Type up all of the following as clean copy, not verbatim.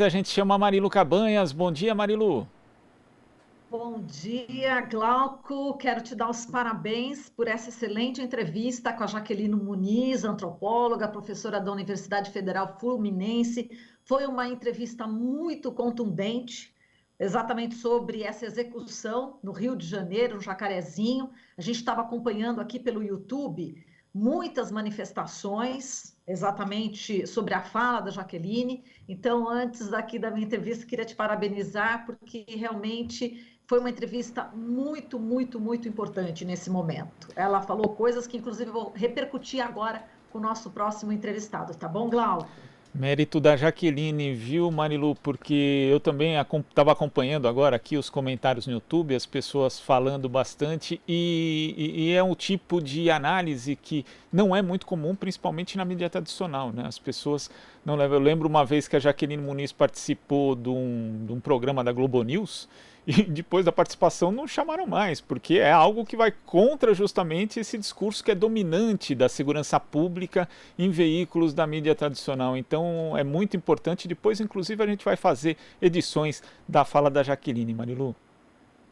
vez a gente chama a Marilu Cabanhas. Bom dia, Marilu. Bom dia, Glauco. Quero te dar os parabéns por essa excelente entrevista com a Jaqueline Muniz, antropóloga, professora da Universidade Federal Fluminense. Foi uma entrevista muito contundente, exatamente sobre essa execução no Rio de Janeiro, no Jacarezinho. A gente estava acompanhando aqui pelo YouTube muitas manifestações, exatamente sobre a fala da Jaqueline. Então, antes daqui da minha entrevista, queria te parabenizar, porque realmente foi uma entrevista muito, muito, muito importante nesse momento. Ela falou coisas que, inclusive, eu vou repercutir agora com o nosso próximo entrevistado, tá bom, Glauco? Mérito da Jaqueline, viu, Marilu? Porque eu também estava acompanhando agora aqui os comentários no YouTube, as pessoas falando bastante, e é um tipo de análise que não é muito comum, principalmente na mídia tradicional, né? As pessoas não levam. Eu lembro uma vez que a Jaqueline Muniz participou de um programa da Globo News. E depois da participação não chamaram mais, porque é algo que vai contra justamente esse discurso que é dominante da segurança pública em veículos da mídia tradicional. Então é muito importante. Depois, inclusive, a gente vai fazer edições da fala da Jaqueline, Marilu.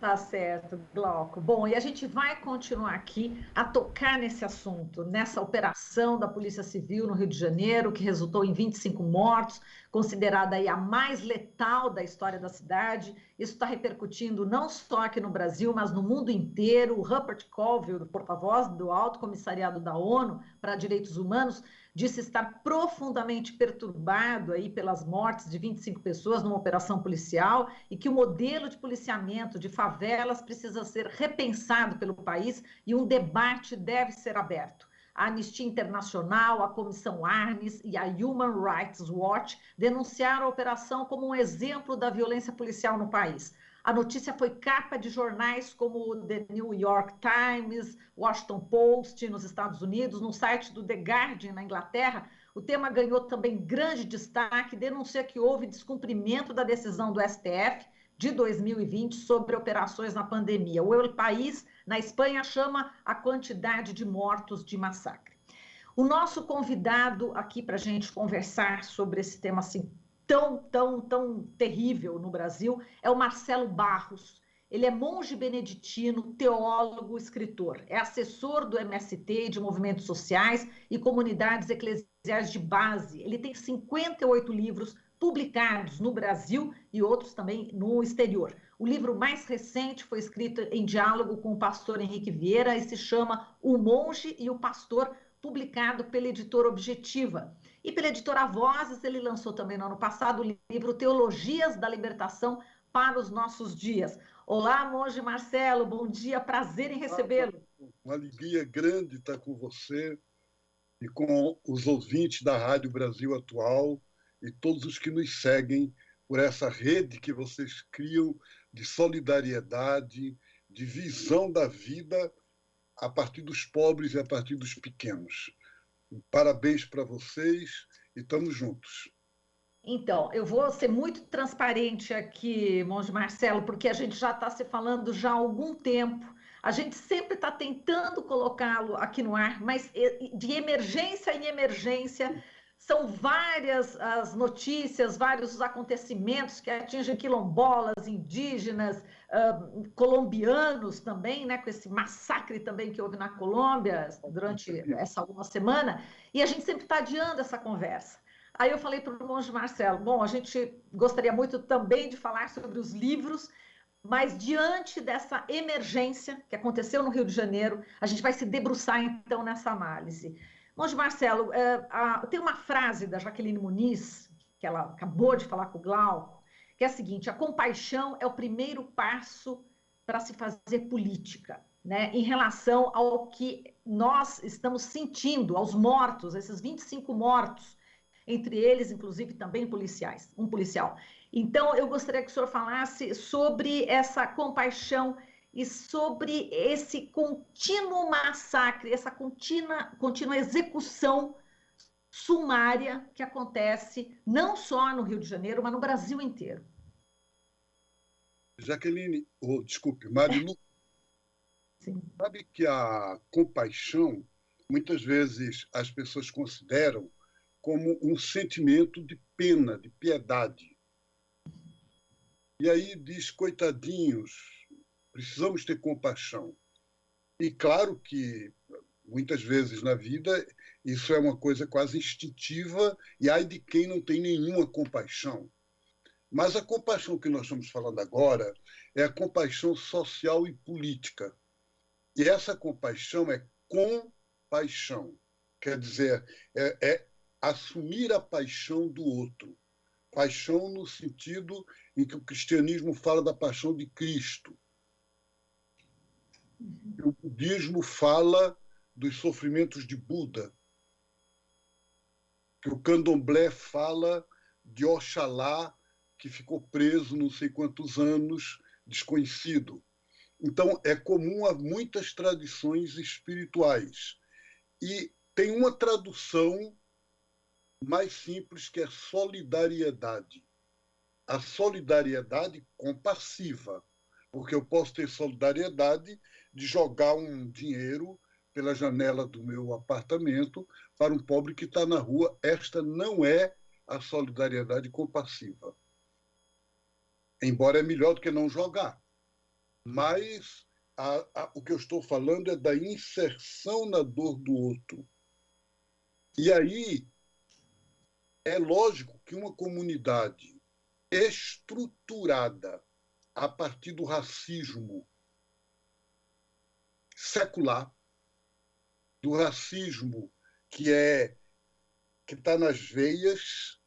Tá certo, Glauco. Bom, e a gente vai continuar aqui a tocar nesse assunto, nessa operação da Polícia Civil no Rio de Janeiro, que resultou em 25 mortos, considerada aí a mais letal da história da cidade. Isso está repercutindo não só aqui no Brasil, mas no mundo inteiro. O Rupert Colville, porta-voz do Alto Comissariado da ONU para Direitos Humanos, disse estar profundamente perturbado aí pelas mortes de 25 pessoas numa operação policial e que o modelo de policiamento de favelas precisa ser repensado pelo país e um debate deve ser aberto. A Anistia Internacional, a Comissão Arnes e a Human Rights Watch denunciaram a operação como um exemplo da violência policial no país. A notícia foi capa de jornais como o The New York Times, Washington Post nos Estados Unidos, no site do The Guardian na Inglaterra. O tema ganhou também grande destaque, denuncia que houve descumprimento da decisão do STF de 2020 sobre operações na pandemia. O El País, na Espanha, chama a quantidade de mortos de massacre. O nosso convidado aqui para a gente conversar sobre esse tema assim tão terrível no Brasil é o Marcelo Barros. Ele é monge beneditino, teólogo, escritor. É assessor do MST, de movimentos sociais e comunidades eclesiais de base. Ele tem 58 livros publicados no Brasil e outros também no exterior. O livro mais recente foi escrito em diálogo com o pastor Henrique Vieira e se chama O Monge e o Pastor, publicado pela editora Objetiva. E pela editora Vozes, ele lançou também no ano passado o livro Teologias da Libertação para os Nossos Dias. Olá, monge Marcelo, bom dia, prazer em recebê-lo. Uma alegria grande estar com você e com os ouvintes da Rádio Brasil Atual e todos os que nos seguem por essa rede que vocês criam de solidariedade, de visão da vida a partir dos pobres e a partir dos pequenos. Parabéns para vocês e estamos juntos. Então, eu vou ser muito transparente aqui, monge Marcelo, porque a gente já está se falando já há algum tempo. A gente sempre está tentando colocá-lo aqui no ar, mas de emergência em emergência são várias as notícias, vários os acontecimentos que atingem quilombolas, indígenas, colombianos também, né, com esse massacre também que houve na Colômbia durante essa uma semana, e a gente sempre está adiando essa conversa. Aí eu falei para o monge Marcelo, bom, a gente gostaria muito também de falar sobre os livros, mas diante dessa emergência que aconteceu no Rio de Janeiro, a gente vai se debruçar então nessa análise. Monge Marcelo, tem uma frase da Jaqueline Muniz, que ela acabou de falar com o Glauco, que é a seguinte: a compaixão é o primeiro passo para se fazer política, né, em relação ao que nós estamos sentindo, aos mortos, esses 25 mortos, entre eles, inclusive, também policiais, um policial. Então, eu gostaria que o senhor falasse sobre essa compaixão e sobre esse contínuo massacre, essa contínua execução sumária que acontece não só no Rio de Janeiro, mas no Brasil inteiro. Jaqueline, desculpe, Marilu, sabe que a compaixão, muitas vezes as pessoas consideram como um sentimento de pena, de piedade. E aí diz, coitadinhos, precisamos ter compaixão. E claro que muitas vezes na vida isso é uma coisa quase instintiva e ai de quem não tem nenhuma compaixão. Mas a compaixão que nós estamos falando agora é a compaixão social e política. E essa compaixão é compaixão. Quer dizer, é assumir a paixão do outro. Paixão no sentido em que o cristianismo fala da paixão de Cristo. O budismo fala dos sofrimentos de Buda. Que o candomblé fala de Oxalá, que ficou preso não sei quantos anos, desconhecido. Então, é comum a muitas tradições espirituais. E tem uma tradução mais simples, que é solidariedade. A solidariedade compassiva, porque eu posso ter solidariedade de jogar um dinheiro pela janela do meu apartamento para um pobre que está na rua. Esta não é a solidariedade compassiva. Embora é melhor do que não jogar. Mas o que eu estou falando é da inserção na dor do outro. E aí, é lógico que uma comunidade estruturada a partir do racismo secular, do racismo que está nas veias,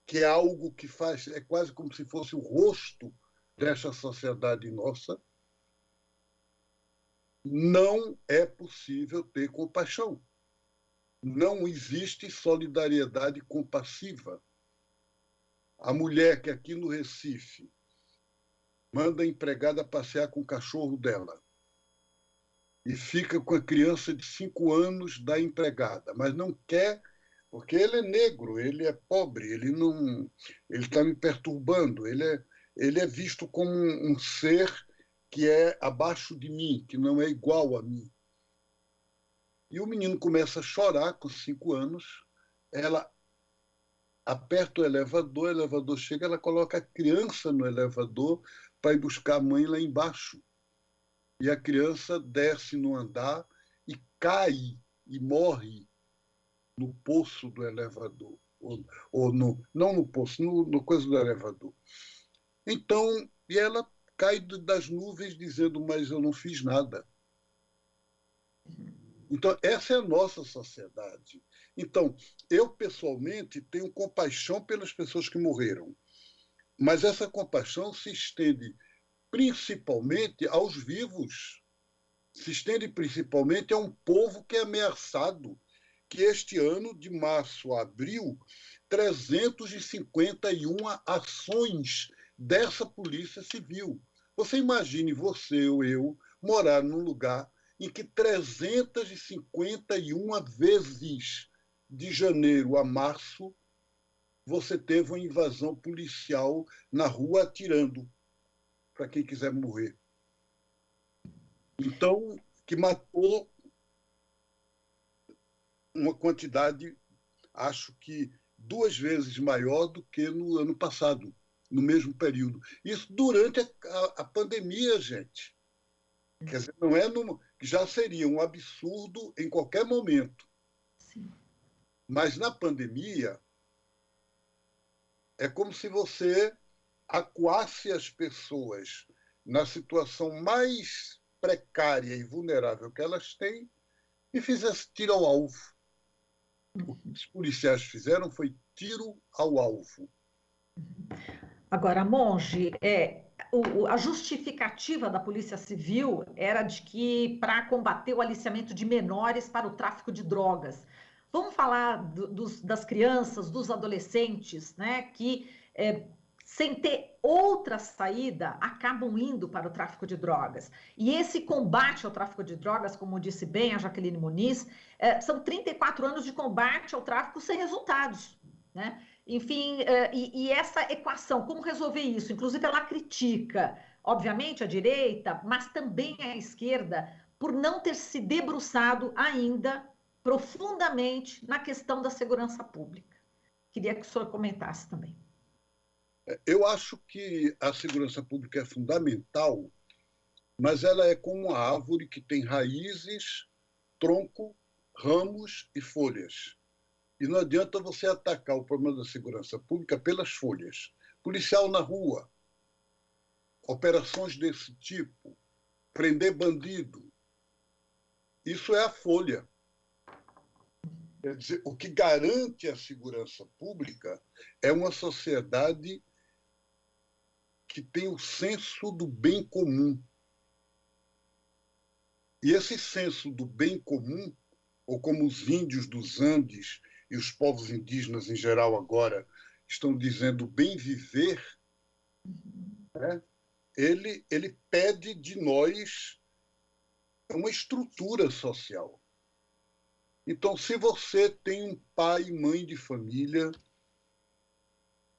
que é algo que faz, é quase como se fosse o rosto dessa sociedade nossa, não é possível ter compaixão. Não existe solidariedade compassiva. A mulher que aqui no Recife manda a empregada passear com o cachorro dela e fica com a criança de 5 anos da empregada, mas não quer, porque ele é negro, ele é pobre, ele está me perturbando, ele é visto como um ser que é abaixo de mim, que não é igual a mim. E o menino começa a chorar com 5 anos, ela aperta o elevador chega, ela coloca a criança no elevador para ir buscar a mãe lá embaixo. E a criança desce no andar e cai e morre no poço do elevador. Não no poço, no coisa do elevador. Então, e ela cai das nuvens dizendo, mas eu não fiz nada. Então, essa é a nossa sociedade. Então, eu, pessoalmente, tenho compaixão pelas pessoas que morreram. Mas essa compaixão se estende principalmente aos vivos. Se estende principalmente a um povo que é ameaçado, que este ano, de março a abril, 351 ações dessa Polícia Civil. Você imagine você ou eu morar num lugar em que 351 vezes, de janeiro a março, você teve uma invasão policial na rua atirando para quem quiser morrer. Então, que matou uma quantidade, acho que 2 vezes maior do que no ano passado, no mesmo período. Isso durante a pandemia, gente. Quer dizer, não é que já seria um absurdo em qualquer momento. Sim. Mas na pandemia, é como se você acuasse as pessoas na situação mais precária e vulnerável que elas têm e fizesse tiro ao alvo. O que os policiais fizeram foi tiro ao alvo. Agora, Monge, a justificativa da Polícia Civil era de que para combater o aliciamento de menores para o tráfico de drogas. Vamos falar das crianças, dos adolescentes, né, que, sem ter outra saída, acabam indo para o tráfico de drogas. E esse combate ao tráfico de drogas, como disse bem a Jaqueline Muniz, são 34 anos de combate ao tráfico sem resultados, né? Enfim, e essa equação, como resolver isso? Inclusive, ela critica, obviamente, a direita, mas também a esquerda, por não ter se debruçado ainda profundamente na questão da segurança pública. Queria que o senhor comentasse também. Eu acho que a segurança pública é fundamental, mas ela é como uma árvore que tem raízes, tronco, ramos e folhas. E não adianta você atacar o problema da segurança pública pelas folhas. Policial na rua, operações desse tipo, prender bandido, isso é a folha. Quer dizer, o que garante a segurança pública é uma sociedade que tem o senso do bem comum. E esse senso do bem comum, ou como os índios dos Andes e os povos indígenas em geral agora estão dizendo bem viver, né? Ele pede de nós uma estrutura social. Então, se você tem um pai e mãe de família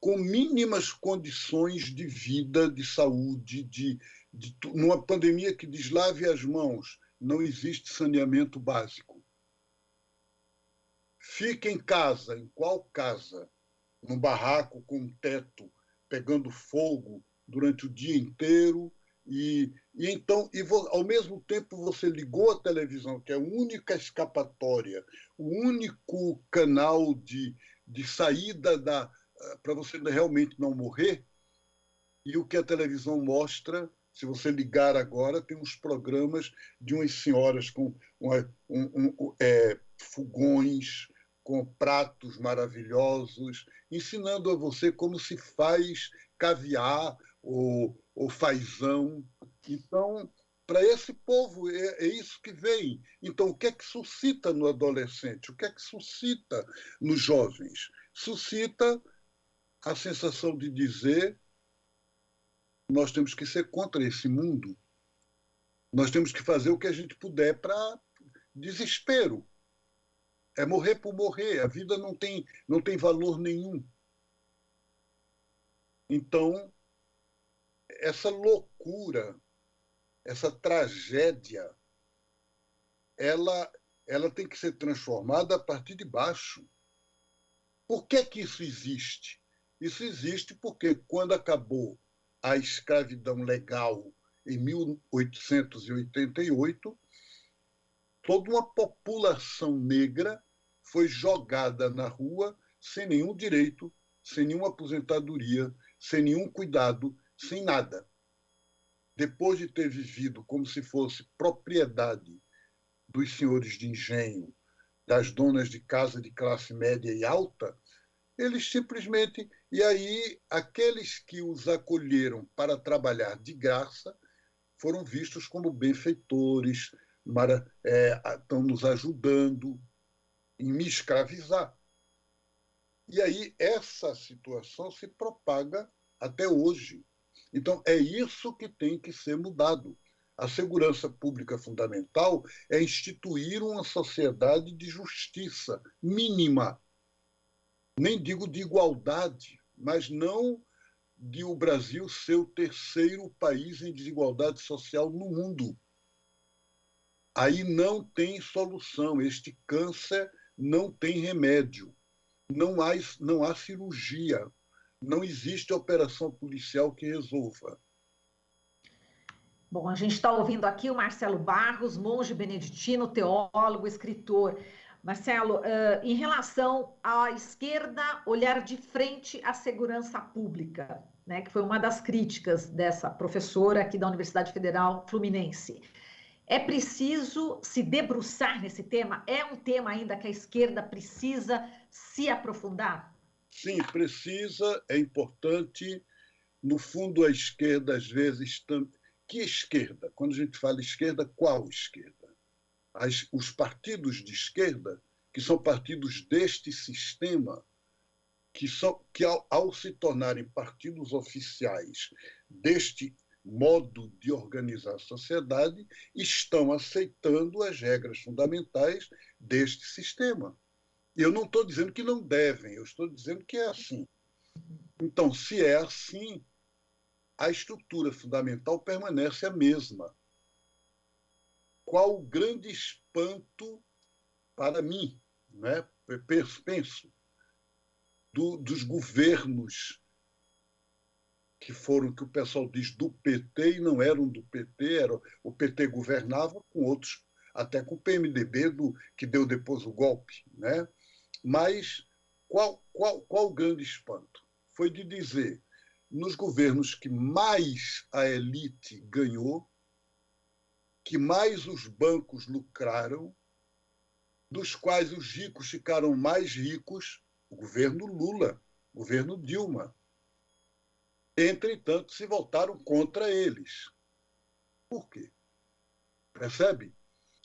com mínimas condições de vida, de saúde, numa pandemia que diz lave as mãos, não existe saneamento básico. Fica em casa, em qual casa? Num barraco com um teto pegando fogo durante o dia inteiro, ao mesmo tempo você ligou a televisão, que é a única escapatória, o único canal de saída para você realmente não morrer, e o que a televisão mostra, se você ligar agora, tem uns programas de umas senhoras com fogões, com pratos maravilhosos, ensinando a você como se faz caviar ou fazão. Então, para esse povo, é isso que vem. Então, o que é que suscita no adolescente? O que é que suscita nos jovens? Suscita a sensação de dizer: nós temos que ser contra esse mundo. Nós temos que fazer o que a gente puder para desespero. É morrer por morrer. A vida não tem valor nenhum. Então, essa loucura, essa tragédia, ela tem que ser transformada a partir de baixo. Por que isso existe? Isso existe porque, quando acabou a escravidão legal em 1888, toda uma população negra foi jogada na rua sem nenhum direito, sem nenhuma aposentadoria, sem nenhum cuidado, sem nada. Depois de ter vivido como se fosse propriedade dos senhores de engenho, das donas de casa de classe média e alta, eles simplesmente... E aí, aqueles que os acolheram para trabalhar de graça foram vistos como benfeitores, estão nos ajudando em me escravizar. E aí essa situação se propaga até hoje. Então, é isso que tem que ser mudado. A segurança pública fundamental é instituir uma sociedade de justiça mínima. Nem digo de igualdade, mas não de o Brasil ser o terceiro país em desigualdade social no mundo. Aí não tem solução. Este câncer não tem remédio. Não há cirurgia. Não existe operação policial que resolva. Bom, a gente está ouvindo aqui o Marcelo Barros, monge beneditino, teólogo, escritor. Marcelo, em relação à esquerda olhar de frente à segurança pública, né, que foi uma das críticas dessa professora aqui da Universidade Federal Fluminense, é preciso se debruçar nesse tema? É um tema ainda que a esquerda precisa se aprofundar? Sim, precisa, é importante. No fundo, a esquerda, às vezes... Que esquerda? Quando a gente fala esquerda, qual esquerda? Os partidos de esquerda, que são partidos deste sistema, que ao se tornarem partidos oficiais deste modo de organizar a sociedade, estão aceitando as regras fundamentais deste sistema. Eu não estou dizendo que não devem, eu estou dizendo que é assim. Então, se é assim, a estrutura fundamental permanece a mesma. Qual o grande espanto para mim, né? Penso, dos governos que foram, que o pessoal diz, do PT, e não eram do PT, o PT governava com outros, até com o PMDB, que deu depois o golpe. Né? Mas qual o grande espanto? Foi de dizer, nos governos que mais a elite ganhou, que mais os bancos lucraram, dos quais os ricos ficaram mais ricos, o governo Lula, o governo Dilma. Entretanto, se voltaram contra eles. Por quê? Percebe?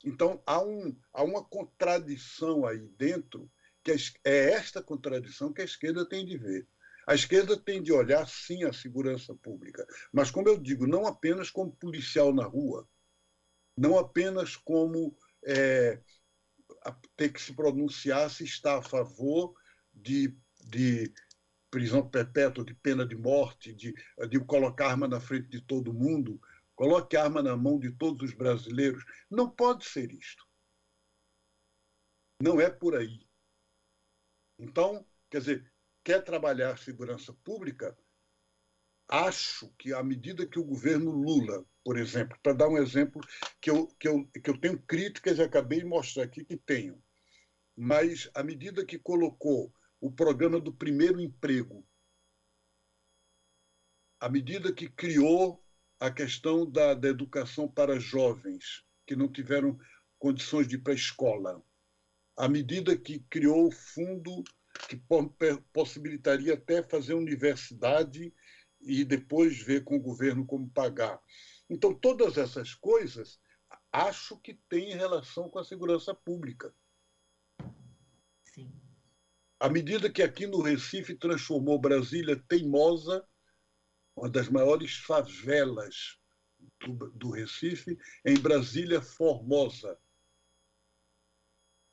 Então, há uma contradição aí dentro, que é esta contradição que a esquerda tem de ver. A esquerda tem de olhar, sim, a segurança pública, mas, como eu digo, não apenas como policial na rua, não apenas como ter que se pronunciar se está a favor de prisão perpétua, de pena de morte, de colocar arma na frente de todo mundo, coloque a arma na mão de todos os brasileiros. Não pode ser isto. Não é por aí. Então, quer dizer, quer trabalhar segurança pública? Acho que, à medida que o governo Lula, por exemplo, para dar um exemplo que eu tenho críticas e acabei de mostrar aqui que tenho, mas à medida que colocou o programa do primeiro emprego, à medida que criou a questão da educação para jovens que não tiveram condições de ir para a escola, à medida que criou o fundo que possibilitaria até fazer universidade e depois ver com o governo como pagar. Então, todas essas coisas, acho que têm relação com a segurança pública. Sim. À medida que aqui no Recife transformou Brasília Teimosa, uma das maiores favelas do Recife, em Brasília Formosa,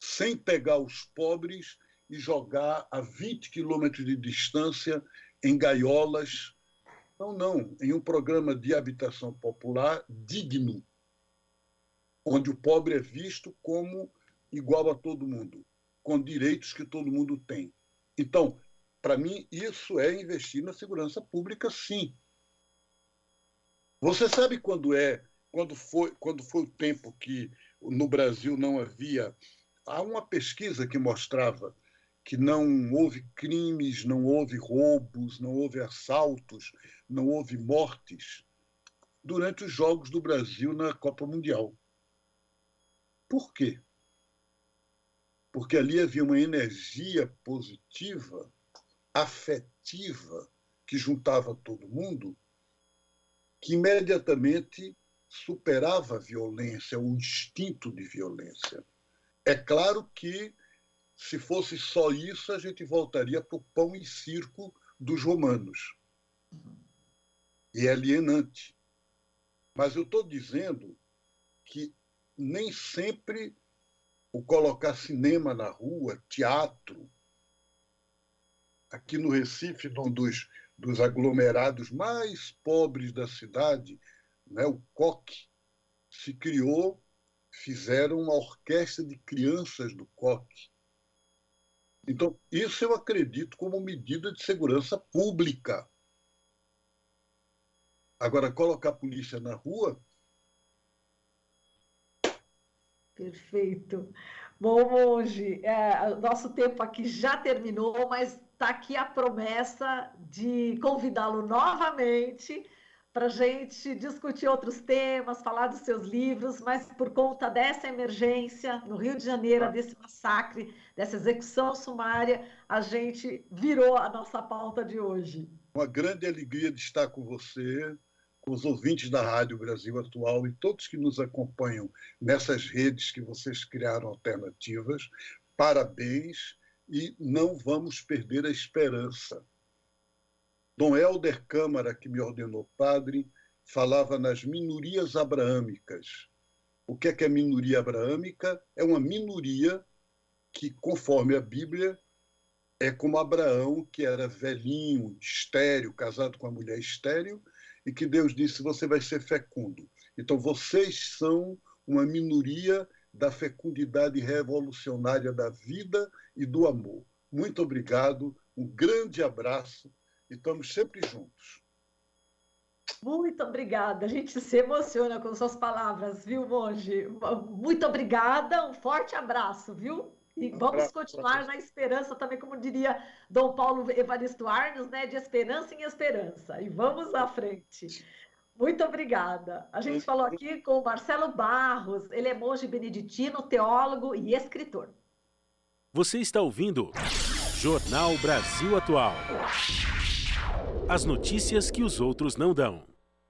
sem pegar os pobres e jogar a 20 quilômetros de distância em gaiolas. Não, em um programa de habitação popular digno, onde o pobre é visto como igual a todo mundo, com direitos que todo mundo tem. Então, para mim, isso é investir na segurança pública, sim. Você sabe quando foi o tempo que no Brasil não havia... Há uma pesquisa que mostrava que não houve crimes, não houve roubos, não houve assaltos, não houve mortes durante os Jogos do Brasil na Copa Mundial. Por quê? Porque ali havia uma energia positiva, afetiva, que juntava todo mundo, que imediatamente superava a violência, o instinto de violência. É claro que, se fosse só isso, a gente voltaria para o pão e circo dos romanos. E é alienante. Mas eu estou dizendo que nem sempre o colocar cinema na rua, teatro, aqui no Recife, um dos aglomerados mais pobres da cidade, né, o Coque, se criou, fizeram uma orquestra de crianças do Coque. Então, isso eu acredito como medida de segurança pública. Agora, colocar a polícia na rua... Perfeito. Bom, Monge, nosso tempo aqui já terminou, mas está aqui a promessa de convidá-lo novamente para a gente discutir outros temas, falar dos seus livros, mas por conta dessa emergência no Rio de Janeiro, desse massacre, dessa execução sumária, a gente virou a nossa pauta de hoje. Uma grande alegria de estar com você, com os ouvintes da Rádio Brasil Atual e todos que nos acompanham nessas redes que vocês criaram alternativas. Parabéns e não vamos perder a esperança. Dom Helder Câmara, que me ordenou padre, falava nas minorias abraâmicas. O que é minoria abraâmica? É uma minoria que, conforme a Bíblia, é como Abraão, que era velhinho, estéril, casado com uma mulher estéril, e que Deus disse, você vai ser fecundo. Então, vocês são uma minoria da fecundidade revolucionária da vida e do amor. Muito obrigado, um grande abraço e estamos sempre juntos. Muito obrigada. A gente se emociona com suas palavras, viu, Monge? Muito obrigada, um forte abraço, viu? E vamos continuar na esperança também, como diria Dom Paulo Evaristo Arnos, né? De esperança em esperança. E vamos à frente. Muito obrigada. A gente falou aqui com o Marcelo Barros, ele é monge beneditino, teólogo e escritor. Você está ouvindo Jornal Brasil Atual. As notícias que os outros não dão.